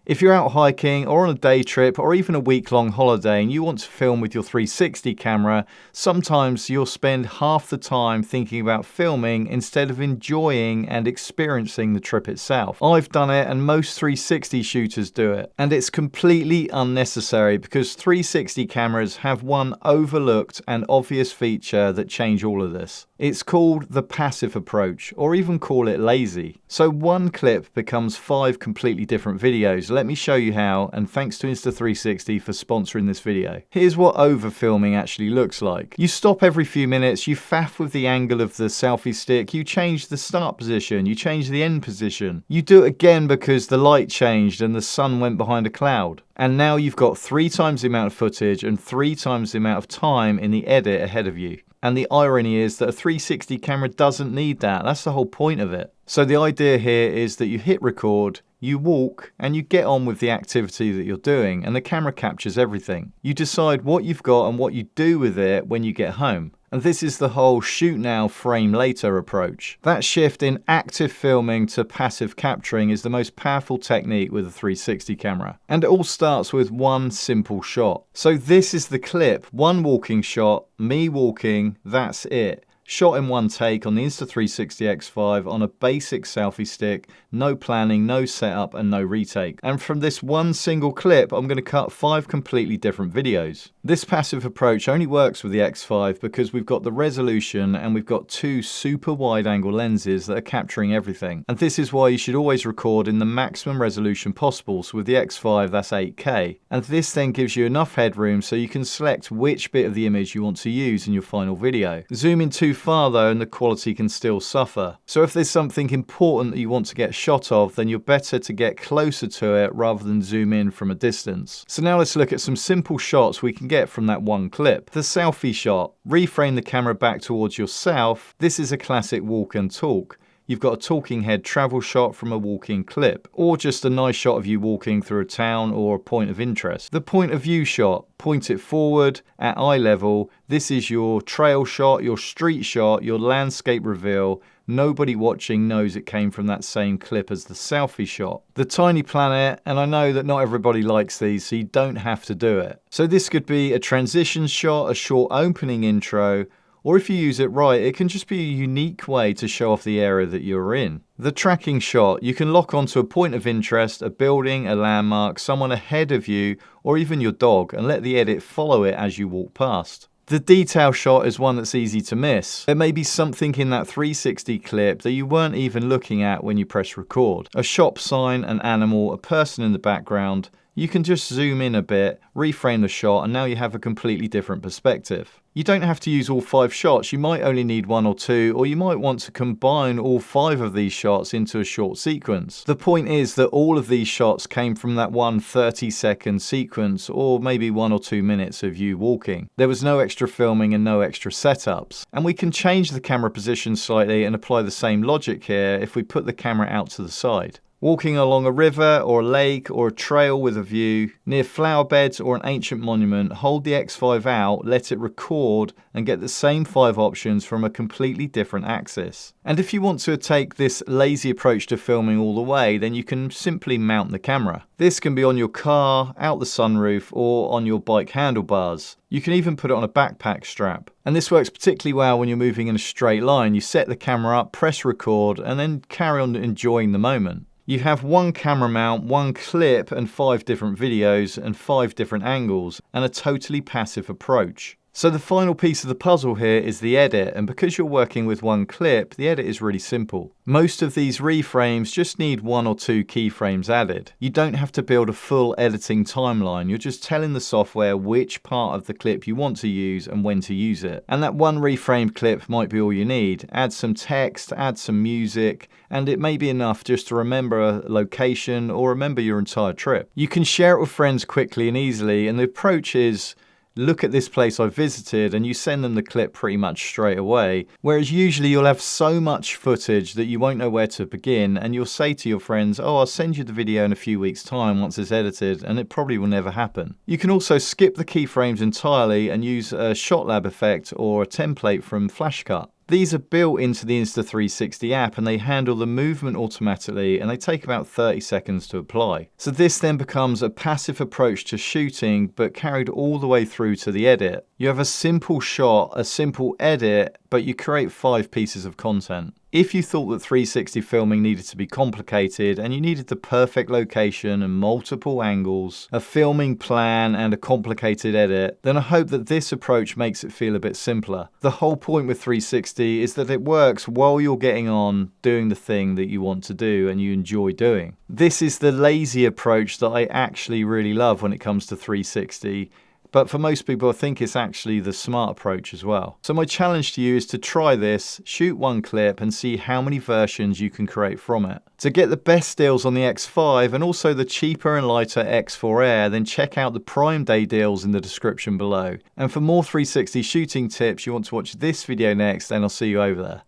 If you're out hiking or on a day trip or even a week-long holiday and you want to film with your 360 camera, sometimes you'll spend half the time thinking about filming instead of enjoying and experiencing the trip itself. I've done it and most 360 shooters do it. And it's completely unnecessary because 360 cameras have one overlooked and obvious feature that change all of this. It's called the passive approach, or even call it lazy. So one clip becomes 5 completely different videos. Let me show you how, and thanks to Insta360 for sponsoring this video. Here's what overfilming actually looks like. You stop every few minutes, you faff with the angle of the selfie stick, you change the start position, you change the end position. You do it again because the light changed and the sun went behind a cloud. And now you've got 3 times the amount of footage and 3 times the amount of time in the edit ahead of you. And the irony is that a 360 camera doesn't need that. That's the whole point of it. So the idea here is that you hit record, you walk, and you get on with the activity that you're doing, and the camera captures everything. You decide what you've got and what you do with it when you get home. And this is the whole shoot now, frame later approach. That shift in active filming to passive capturing is the most powerful technique with a 360 camera. And it all starts with one simple shot. So this is the clip, one walking shot, me walking, that's it. Shot in one take on the Insta360 X5 on a basic selfie stick, no planning, no setup, and no retake. And from this one single clip, I'm going to cut 5 completely different videos. This passive approach only works with the X5 because we've got the resolution and we've got 2 super wide angle lenses that are capturing everything. And this is why you should always record in the maximum resolution possible. So with the X5, that's 8K. And this then gives you enough headroom so you can select which bit of the image you want to use in your final video. Zoom in too far though and the quality can still suffer. So if there's something important that you want to get a shot of, then you're better to get closer to it rather than zoom in from a distance. So now let's look at some simple shots we can get from that one clip. The selfie shot. Reframe the camera back towards yourself. This is a classic walk and talk. You've got a talking head travel shot from a walking clip, or just a nice shot of you walking through a town or a point of interest. The point of view shot, point it forward at eye level. This is your trail shot, your street shot, your landscape reveal. Nobody watching knows it came from that same clip as the selfie shot. The tiny planet, and I know that not everybody likes these, so you don't have to do it. So this could be a transition shot, a short opening intro, or if you use it right, it can just be a unique way to show off the area that you're in. The tracking shot, you can lock onto a point of interest, a building, a landmark, someone ahead of you, or even your dog, and let the edit follow it as you walk past. The detail shot is one that's easy to miss. There may be something in that 360 clip that you weren't even looking at when you press record. A shop sign, an animal, a person in the background. You can just zoom in a bit, reframe the shot, and now you have a completely different perspective. You don't have to use all 5 shots, you might only need 1 or 2, or you might want to combine all 5 of these shots into a short sequence. The point is that all of these shots came from that one 30-second sequence, or maybe 1 or 2 minutes of you walking. There was no extra filming and no extra setups. And we can change the camera position slightly and apply the same logic here if we put the camera out to the side. Walking along a river or a lake or a trail with a view, near flower beds or an ancient monument, hold the X5 out, let it record, and get the same 5 options from a completely different axis. And if you want to take this lazy approach to filming all the way, then you can simply mount the camera. This can be on your car, out the sunroof, or on your bike handlebars. You can even put it on a backpack strap. And this works particularly well when you're moving in a straight line. You set the camera up, press record, and then carry on enjoying the moment. You have one camera mount, one clip, and 5 different videos, and 5 different angles, and a totally passive approach. So the final piece of the puzzle here is the edit, and because you're working with one clip, the edit is really simple. Most of these reframes just need 1 or 2 keyframes added. You don't have to build a full editing timeline, you're just telling the software which part of the clip you want to use and when to use it. And that one reframed clip might be all you need. Add some text, add some music, and it may be enough just to remember a location or remember your entire trip. You can share it with friends quickly and easily, and the approach is, look at this place I visited, and you send them the clip pretty much straight away. Whereas usually you'll have so much footage that you won't know where to begin, and you'll say to your friends, oh, I'll send you the video in a few weeks' time once it's edited, and it probably will never happen. You can also skip the keyframes entirely and use a ShotLab effect or a template from FlashCut. These are built into the Insta360 app and they handle the movement automatically and they take about 30 seconds to apply. So this then becomes a passive approach to shooting but carried all the way through to the edit. You have a simple shot, a simple edit, but you create 5 pieces of content. If you thought that 360 filming needed to be complicated and you needed the perfect location and multiple angles, a filming plan and a complicated edit, then I hope that this approach makes it feel a bit simpler. The whole point with 360 is that it works while you're getting on doing the thing that you want to do and you enjoy doing. This is the lazy approach that I actually really love when it comes to 360. But for most people, I think it's actually the smart approach as well. So my challenge to you is to try this, shoot one clip and see how many versions you can create from it. To get the best deals on the X5 and also the cheaper and lighter X4 Air, then check out the Prime Day deals in the description below. And for more 360 shooting tips, you want to watch this video next, and I'll see you over there.